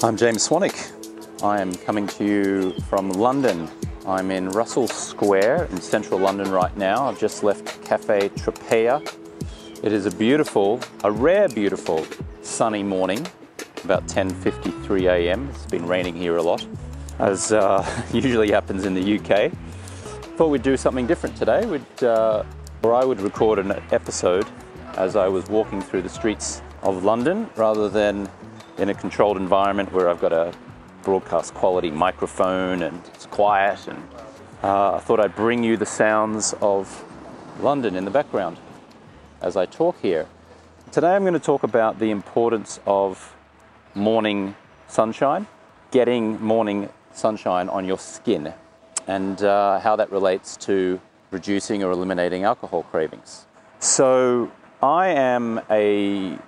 I'm James Swanwick. I am coming to you from London. I'm in Russell Square in central London right now. I've just left Cafe Tropea. It is a rare beautiful sunny morning, about 10:53 a.m. It's been raining here a lot, as usually happens in the UK. Thought we'd do something different today. I would record an episode as I was walking through the streets of London rather than in a controlled environment where I've got a broadcast quality microphone and it's quiet, and I thought I'd bring you the sounds of London in the background as I talk here. Today I'm going to talk about the importance of morning sunshine, getting morning sunshine on your skin, and how that relates to reducing or eliminating alcohol cravings. So I am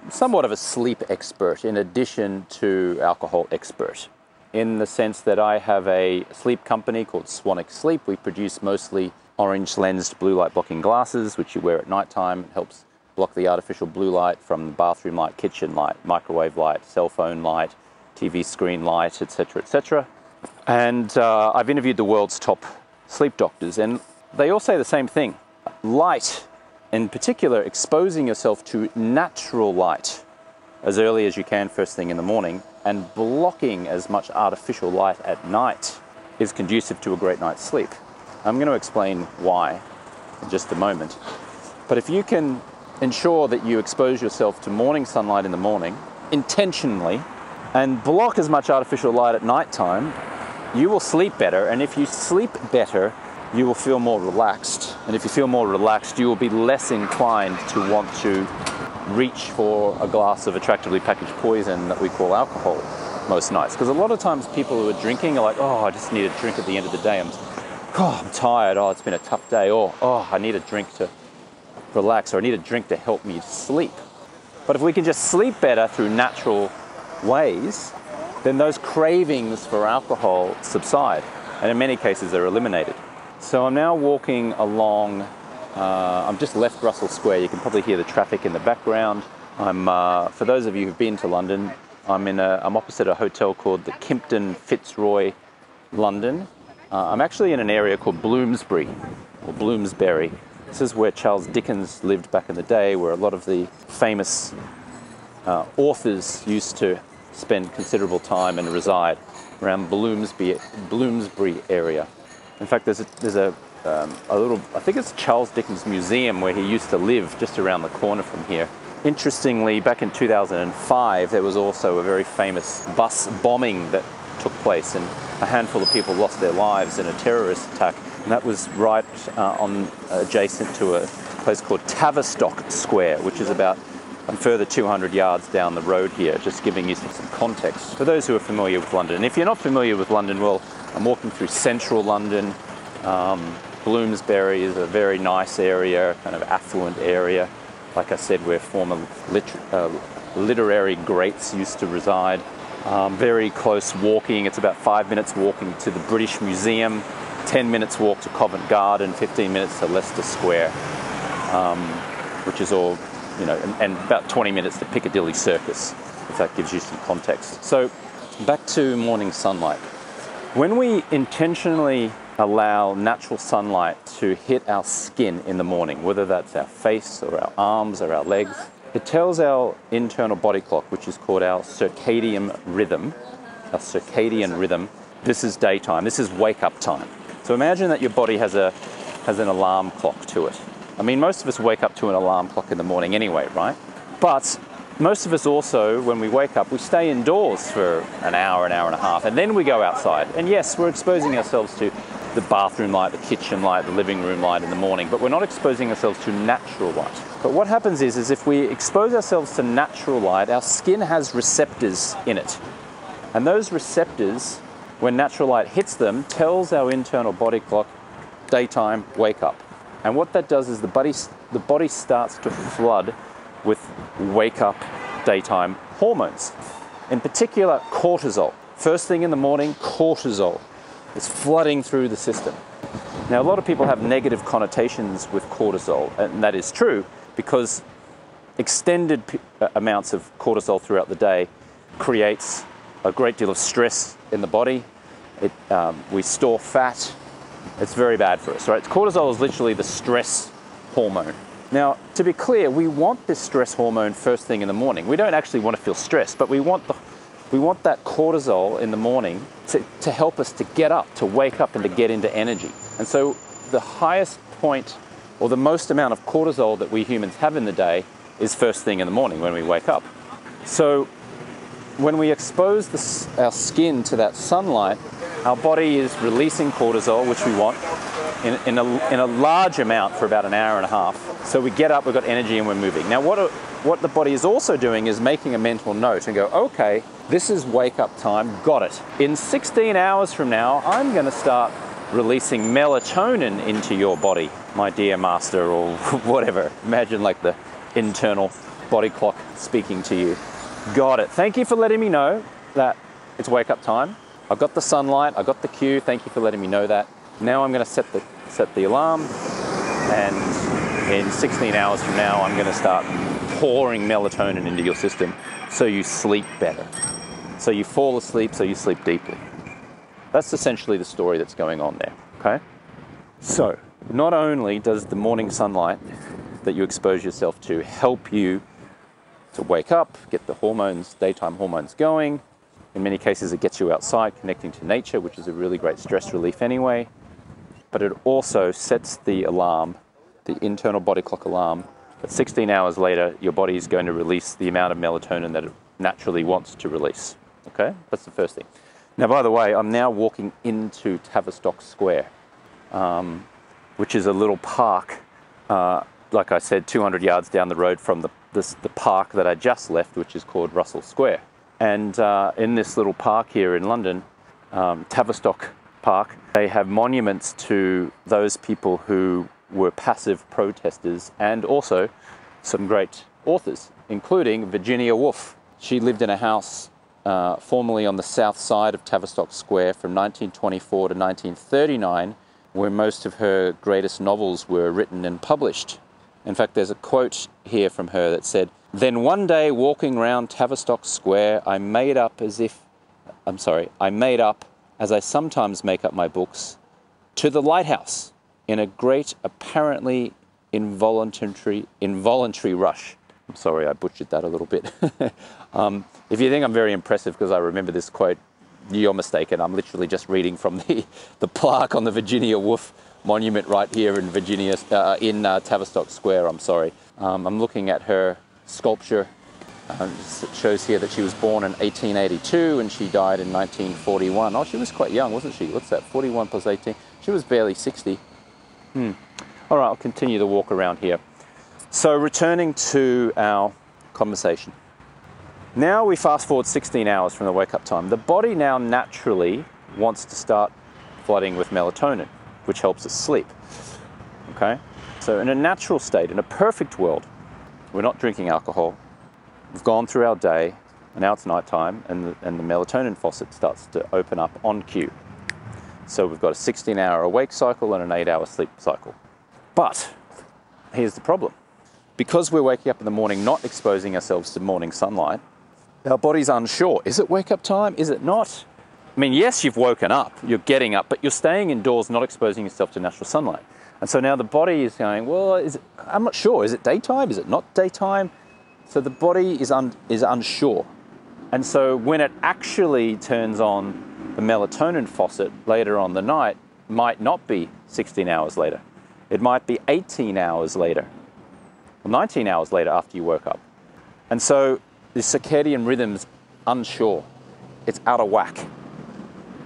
somewhat of a sleep expert in addition to alcohol expert, in the sense that I have a sleep company called Swanwick Sleep. We produce mostly orange lensed blue light blocking glasses, which you wear at nighttime. It helps block the artificial blue light from bathroom light, kitchen light, microwave light, cell phone light, TV screen light, etc., etc. And I've interviewed the world's top sleep doctors, and they all say the same thing. Light, in particular, exposing yourself to natural light as early as you can first thing in the morning, and blocking as much artificial light at night, is conducive to a great night's sleep. I'm going to explain why in just a moment. But if you can ensure that you expose yourself to morning sunlight in the morning intentionally and block as much artificial light at nighttime, you will sleep better. And if you sleep better, you will feel more relaxed. And if you feel more relaxed, you will be less inclined to want to reach for a glass of attractively packaged poison that we call alcohol most nights. Because a lot of times people who are drinking are like, oh, I just need a drink at the end of the day. I'm tired. Oh, it's been a tough day. Or, oh, I need a drink to relax, or I need a drink to help me sleep. But if we can just sleep better through natural ways, then those cravings for alcohol subside. And in many cases, they're eliminated. So I'm now walking along, I've just left Russell Square. You can probably hear the traffic in the background. For those of you who've been to London, I'm opposite a hotel called the Kimpton Fitzroy, London. I'm actually in an area called Bloomsbury, or Bloomsbury. This is where Charles Dickens lived back in the day, where a lot of the famous authors used to spend considerable time and reside, around Bloomsbury area. In fact, there's a little, I think it's Charles Dickens Museum, where he used to live just around the corner from here. Interestingly, back in 2005, there was also a very famous bus bombing that took place, and a handful of people lost their lives in a terrorist attack. And that was right adjacent to a place called Tavistock Square, which is about a further 200 yards down the road here, just giving you some context for those who are familiar with London. And if you're not familiar with London, well, I'm walking through central London. Bloomsbury is a very nice area, kind of affluent area. Like I said, where former literary greats used to reside. Very close walking. It's about 5 minutes walking to the British Museum, 10 minutes walk to Covent Garden, 15 minutes to Leicester Square, which is all, and about 20 minutes to Piccadilly Circus, if that gives you some context. So back to morning sunlight. When we intentionally allow natural sunlight to hit our skin in the morning, whether that's our face or our arms or our legs, it tells our internal body clock, which is called our circadian rhythm, this is daytime, this is wake-up time. So imagine that your body has an alarm clock to it. I mean, most of us wake up to an alarm clock in the morning anyway, right? But most of us also, when we wake up, we stay indoors for an hour and a half, and then we go outside. And yes, we're exposing ourselves to the bathroom light, the kitchen light, the living room light in the morning, but we're not exposing ourselves to natural light. But what happens is if we expose ourselves to natural light, our skin has receptors in it. And those receptors, when natural light hits them, tells our internal body clock, daytime, wake up. And what that does is the body starts to flood with wake-up daytime hormones. In particular, cortisol. First thing in the morning, cortisol is flooding through the system. Now, a lot of people have negative connotations with cortisol, and that is true because extended amounts of cortisol throughout the day creates a great deal of stress in the body. We store fat. It's very bad for us, right? Cortisol is literally the stress hormone. Now, to be clear, we want this stress hormone first thing in the morning. We don't actually want to feel stressed, but we want that cortisol in the morning to help us to get up, to wake up and to get into energy. And so the highest point or the most amount of cortisol that we humans have in the day is first thing in the morning when we wake up. So when we expose our skin to that sunlight, our body is releasing cortisol, which we want, in a large amount for about an hour and a half. So we get up, we've got energy, and we're moving. Now, what the body is also doing is making a mental note and go, okay, this is wake up time, got it. In 16 hours from now, I'm going to start releasing melatonin into your body, my dear master, or whatever. Imagine like the internal body clock speaking to you. Got it. Thank you for letting me know that it's wake up time. I've got the sunlight, I've got the cue. Thank you for letting me know that. Now I'm going to set the alarm, and in 16 hours from now, I'm going to start pouring melatonin into your system so you sleep better. So you fall asleep, so you sleep deeply. That's essentially the story that's going on there, okay? So not only does the morning sunlight that you expose yourself to help you to wake up, get the hormones, daytime hormones going. In many cases, it gets you outside, connecting to nature, which is a really great stress relief anyway. But it also sets the alarm, the internal body clock alarm, that 16 hours later, your body is going to release the amount of melatonin that it naturally wants to release. Okay, that's the first thing. Now, by the way, I'm now walking into Tavistock Square, which is a little park, like I said, 200 yards down the road from the park that I just left, which is called Russell Square. And in this little park here in London, Tavistock Park, they have monuments to those people who were passive protesters and also some great authors, including Virginia Woolf. She lived in a house formerly on the south side of Tavistock Square from 1924 to 1939, where most of her greatest novels were written and published. In fact, there's a quote here from her that said, "Then one day walking round Tavistock Square, I made up as I sometimes make up my books, to the lighthouse in a great, apparently involuntary rush." I'm sorry, I butchered that a little bit. If you think I'm very impressive because I remember this quote, you're mistaken. I'm literally just reading from the plaque on the Virginia Woolf monument right here in Tavistock Square. I'm sorry. I'm looking at her sculpture. It shows here that she was born in 1882 and she died in 1941. Oh, she was quite young, wasn't she? What's that? 41 plus 18. She was barely 60. All right, I'll continue the walk around here. So returning to our conversation. Now we fast forward 16 hours from the wake-up time. The body now naturally wants to start flooding with melatonin, which helps us sleep. Okay? So in a natural state, in a perfect world, we're not drinking alcohol, we've gone through our day, and now it's nighttime, and the melatonin faucet starts to open up on cue. So we've got a 16-hour awake cycle and an 8-hour sleep cycle. But here's the problem. Because we're waking up in the morning not exposing ourselves to morning sunlight, our body's unsure. Is it wake-up time? Is it not? I mean, yes, you've woken up, you're getting up, but you're staying indoors, not exposing yourself to natural sunlight. And so now the body is going, well, I'm not sure. Is it daytime? Is it not daytime? So the body is unsure. And so when it actually turns on the melatonin faucet later on the night, might not be 16 hours later. It might be 18 hours later, or 19 hours later after you woke up. And so the circadian rhythm's unsure. It's out of whack.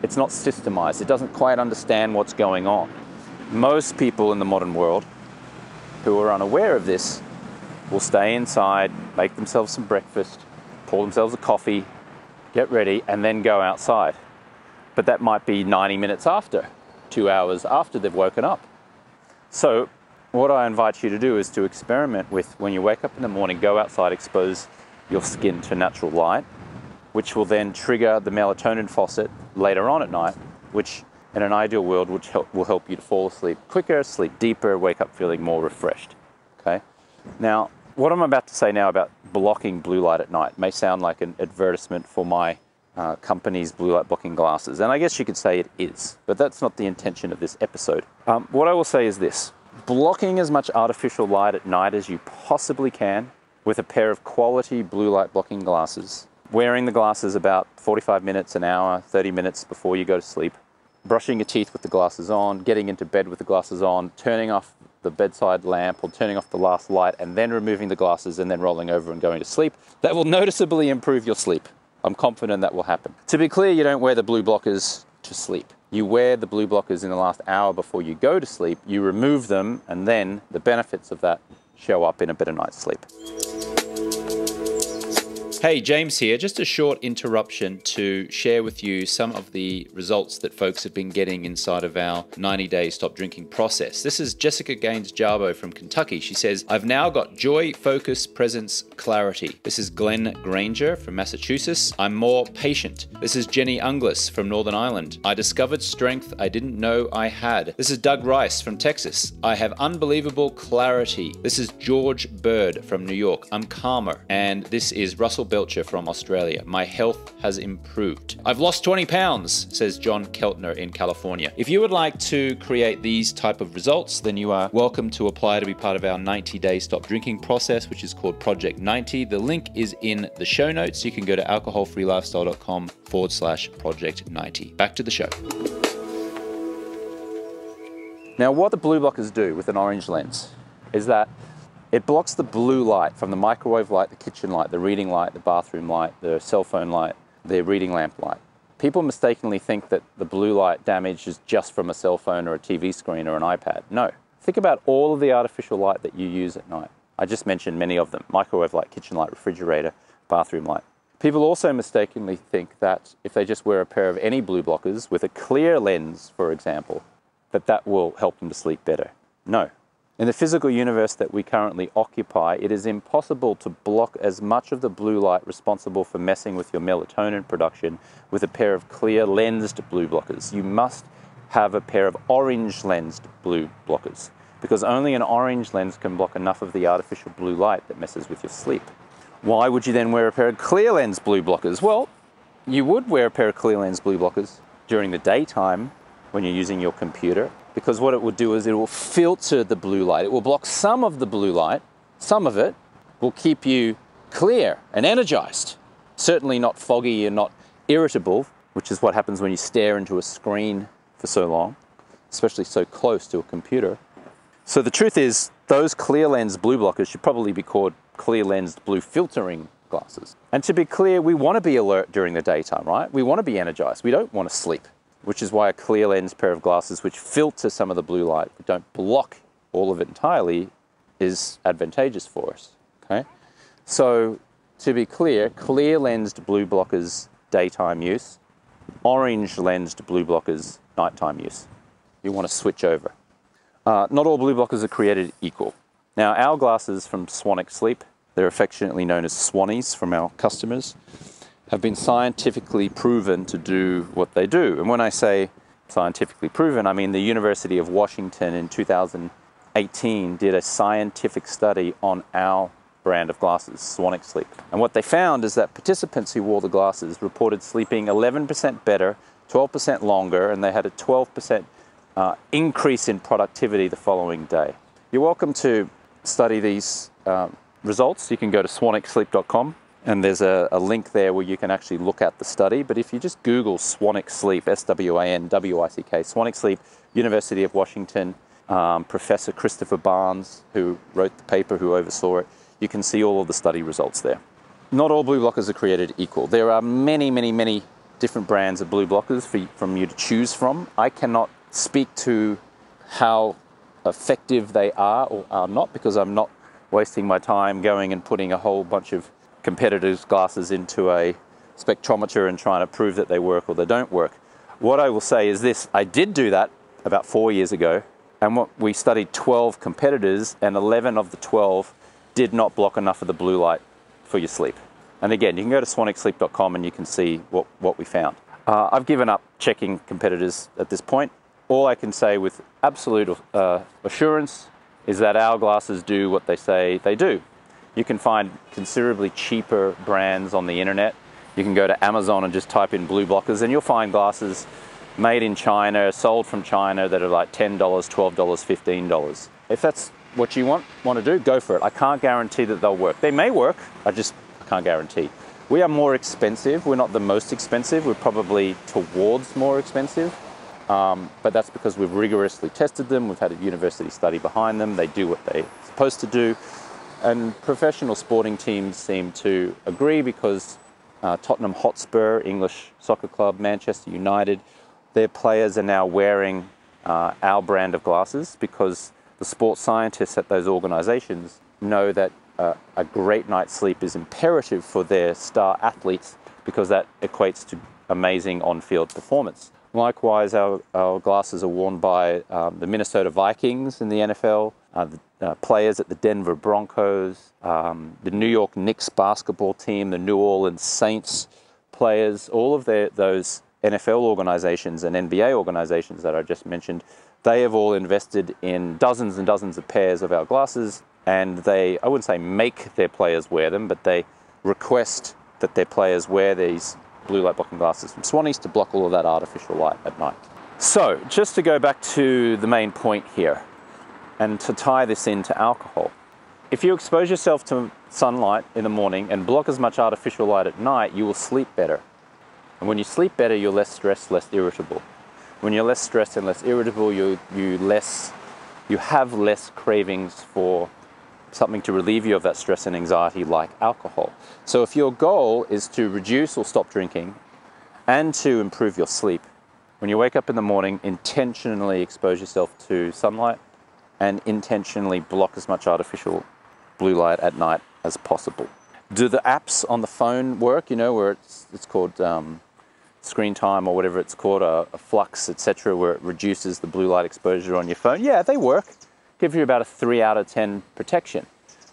It's not systemized. It doesn't quite understand what's going on. Most people in the modern world who are unaware of this will stay inside, make themselves some breakfast, pour themselves a coffee, get ready, and then go outside. But that might be 90 minutes after, 2 hours after they've woken up. So what I invite you to do is to experiment with, when you wake up in the morning, go outside, expose your skin to natural light, which will then trigger the melatonin faucet later on at night, which in an ideal world will help you to fall asleep quicker, sleep deeper, wake up feeling more refreshed. Okay? Now, what I'm about to say now about blocking blue light at night may sound like an advertisement for my company's blue light blocking glasses. And I guess you could say it is, but that's not the intention of this episode. What I will say is this: blocking as much artificial light at night as you possibly can with a pair of quality blue light blocking glasses, wearing the glasses about 45 minutes, an hour, 30 minutes before you go to sleep, brushing your teeth with the glasses on, getting into bed with the glasses on, turning off the bedside lamp or turning off the last light, and then removing the glasses and then rolling over and going to sleep, that will noticeably improve your sleep. I'm confident that will happen. To be clear, you don't wear the blue blockers to sleep. You wear the blue blockers in the last hour before you go to sleep, you remove them, and then the benefits of that show up in a better night's sleep. Hey, James here. Just a short interruption to share with you some of the results that folks have been getting inside of our 90-day stop drinking process. This is Jessica Gaines-Jarbo from Kentucky. She says, I've now got joy, focus, presence, clarity. This is Glenn Granger from Massachusetts. I'm more patient. This is Jenny Unglis from Northern Ireland. I discovered strength I didn't know I had. This is Doug Rice from Texas. I have unbelievable clarity. This is George Bird from New York. I'm calmer. And this is Russell Belcher from Australia. My health has improved. I've lost 20 pounds, says John Keltner in California. If you would like to create these type of results, then you are welcome to apply to be part of our 90-day stop drinking process, which is called Project 90. The link is in the show notes. You can go to alcoholfreelifestyle.com/Project 90. Back to the show. Now, what the blue blockers do with an orange lens is that it blocks the blue light from the microwave light, the kitchen light, the reading light, the bathroom light, the cell phone light, the reading lamp light. People mistakenly think that the blue light damage is just from a cell phone or a TV screen or an iPad. No. Think about all of the artificial light that you use at night. I just mentioned many of them: microwave light, kitchen light, refrigerator, bathroom light. People also mistakenly think that if they just wear a pair of any blue blockers with a clear lens, for example, that will help them to sleep better. No. In the physical universe that we currently occupy, it is impossible to block as much of the blue light responsible for messing with your melatonin production with a pair of clear lensed blue blockers. You must have a pair of orange lensed blue blockers, because only an orange lens can block enough of the artificial blue light that messes with your sleep. Why would you then wear a pair of clear lens blue blockers? Well, you would wear a pair of clear lens blue blockers during the daytime when you're using your computer, because what it will do is it will filter the blue light. It will block some of the blue light. Some of it will keep you clear and energized. Certainly not foggy and not irritable, which is what happens when you stare into a screen for so long, especially so close to a computer. So the truth is, those clear lens blue blockers should probably be called clear lensed blue filtering glasses. And to be clear, we want to be alert during the daytime, right? We want to be energized. We don't want to sleep, which is why a clear lens pair of glasses which filter some of the blue light but don't block all of it entirely is advantageous for us, okay? So to be clear, clear lensed blue blockers daytime use, orange lensed blue blockers nighttime use. You want to switch over. Not all blue blockers are created equal. Now, our glasses from Swanwick Sleep, they're affectionately known as Swannies from our customers, have been scientifically proven to do what they do. And when I say scientifically proven, I mean the University of Washington in 2018 did a scientific study on our brand of glasses, Swanwick Sleep. And what they found is that participants who wore the glasses reported sleeping 11% better, 12% longer, and they had a 12% increase in productivity the following day. You're welcome to study these results. You can go to swanwicksleep.com. And there's a link there where you can actually look at the study. But if you just Google Swanwick Sleep, S-W-A-N-W-I-C-K, Swanwick Sleep, University of Washington, Professor Christopher Barnes, who wrote the paper, who oversaw it, you can see all of the study results there. Not all blue blockers are created equal. There are many, many, many different brands of blue blockers from you to choose from. I cannot speak to how effective they are or are not, because I'm not wasting my time going and putting a whole bunch of competitors' glasses into a spectrometer and trying to prove that they work or they don't work. What I will say is this: I did do that about 4 years ago, and we studied 12 competitors, and 11 of the 12 did not block enough of the blue light for your sleep. And again, you can go to swanwicksleep.com and you can see what we found. I've given up checking competitors at this point. All I can say with absolute assurance is that our glasses do what they say they do. You can find considerably cheaper brands on the internet. You can go to Amazon and just type in blue blockers and you'll find glasses made in China, sold from China, that are like $10, $12, $15. If that's what you want to do, go for it. I can't guarantee that they'll work. They may work, I can't guarantee. We are more expensive. We're not the most expensive. We're probably towards more expensive. But that's because we've rigorously tested them. We've had a university study behind them. They do what they're supposed to do. And professional sporting teams seem to agree, because Tottenham Hotspur, English soccer club, Manchester United, their players are now wearing our brand of glasses, because the sports scientists at those organizations know that a great night's sleep is imperative for their star athletes, because that equates to amazing on-field performance. Likewise, our glasses are worn by the Minnesota Vikings in the NFL, the players at the Denver Broncos, the New York Knicks basketball team, the New Orleans Saints players, all of those NFL organizations and NBA organizations that I just mentioned, they have all invested in dozens and dozens of pairs of our glasses, and they, I wouldn't say make their players wear them, but they request that their players wear these blue light blocking glasses from Swannies to block all of that artificial light at night. So just to go back to the main point here, and to tie this into alcohol, if you expose yourself to sunlight in the morning and block as much artificial light at night, you will sleep better. And when you sleep better, you're less stressed, less irritable. When you're less stressed and less irritable, you have less cravings for something to relieve you of that stress and anxiety, like alcohol. So if your goal is to reduce or stop drinking and to improve your sleep, when you wake up in the morning, intentionally expose yourself to sunlight and intentionally block as much artificial blue light at night as possible. Do the apps on the phone work, where it's called screen time or whatever it's called, a flux, etc., where it reduces the blue light exposure on your phone? Yeah, they work. Give you about a 3 out of 10 protection.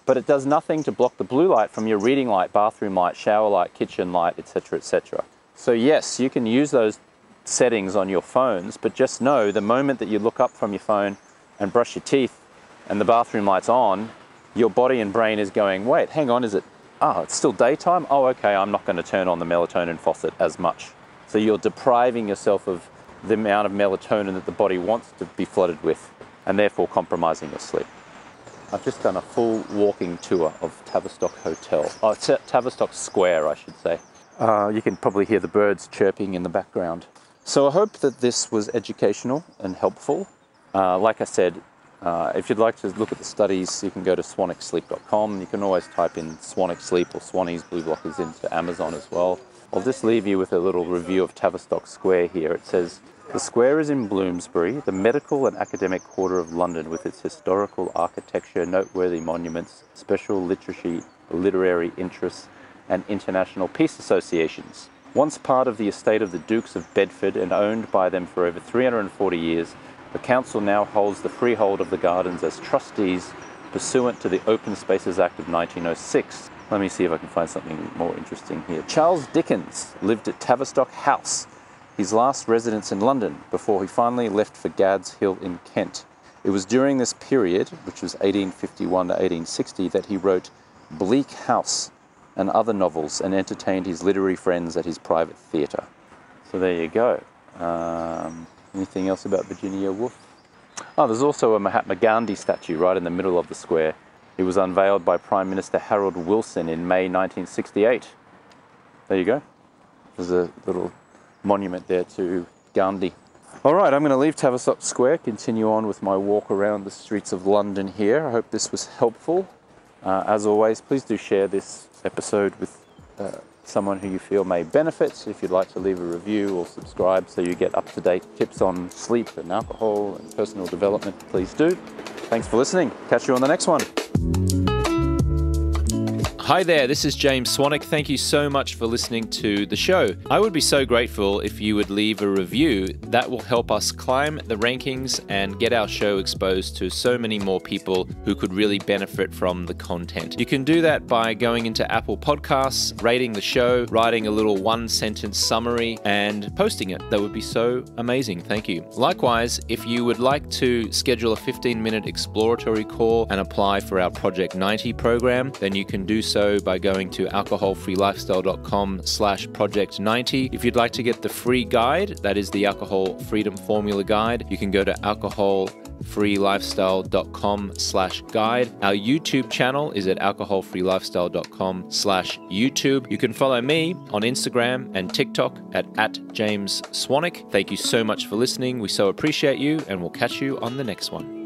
But it does nothing to block the blue light from your reading light, bathroom light, shower light, kitchen light, etc., etc. So yes, you can use those settings on your phones, but just know the moment that you look up from your phone and brush your teeth and the bathroom light's on, your body and brain is going, wait, hang on, it's still daytime? Oh, okay, I'm not going to turn on the melatonin faucet as much. So you're depriving yourself of the amount of melatonin that the body wants to be flooded with, and therefore compromising your sleep. I've just done a full walking tour of Tavistock Hotel. Oh, it's Tavistock Square, I should say. You can probably hear the birds chirping in the background. So I hope that this was educational and helpful. Like I said, if you'd like to look at the studies, you can go to swanicsleep.com. You can always type in Swanic Sleep or Swannies Blue Blockers into Amazon as well. I'll just leave you with a little review of Tavistock Square here. It says, "The square is in Bloomsbury, the medical and academic quarter of London, with its historical architecture, noteworthy monuments, special literary interests, and international peace associations. Once part of the estate of the Dukes of Bedford and owned by them for over 340 years, the council now holds the freehold of the gardens as trustees pursuant to the Open Spaces Act of 1906. Let me see if I can find something more interesting here. Charles Dickens lived at Tavistock House, his last residence in London, before he finally left for Gad's Hill in Kent. It was during this period, which was 1851 to 1860, that he wrote Bleak House and other novels and entertained his literary friends at his private theatre." So there you go. Anything else about Virginia Woolf? Oh, there's also a Mahatma Gandhi statue right in the middle of the square. It was unveiled by Prime Minister Harold Wilson in May 1968. There you go. There's a little monument there to Gandhi. All right, I'm going to leave Tavistock Square, continue on with my walk around the streets of London here. I hope this was helpful. As always, please do share this episode with someone who you feel may benefit. If you'd like to leave a review or subscribe so you get up-to-date tips on sleep and alcohol and personal development, please do. Thanks for listening. Catch you on the next one. Hi there, this is James Swanwick. Thank you so much for listening to the show. I would be so grateful if you would leave a review. That will help us climb the rankings and get our show exposed to so many more people who could really benefit from the content. You can do that by going into Apple Podcasts, rating the show, writing a little one-sentence summary, and posting it. That would be so amazing. Thank you. Likewise, if you would like to schedule a 15-minute exploratory call and apply for our Project 90 program, then you can do so so by going to alcoholfreelifestyle.com/project90. If you'd like to get the free guide, that is the Alcohol Freedom Formula Guide, you can go to alcoholfreelifestyle.com/guide. Our YouTube channel is at alcoholfreelifestyle.com/YouTube. You can follow me on Instagram and TikTok at @JamesSwanwick. Thank you so much for listening. We so appreciate you, and we'll catch you on the next one.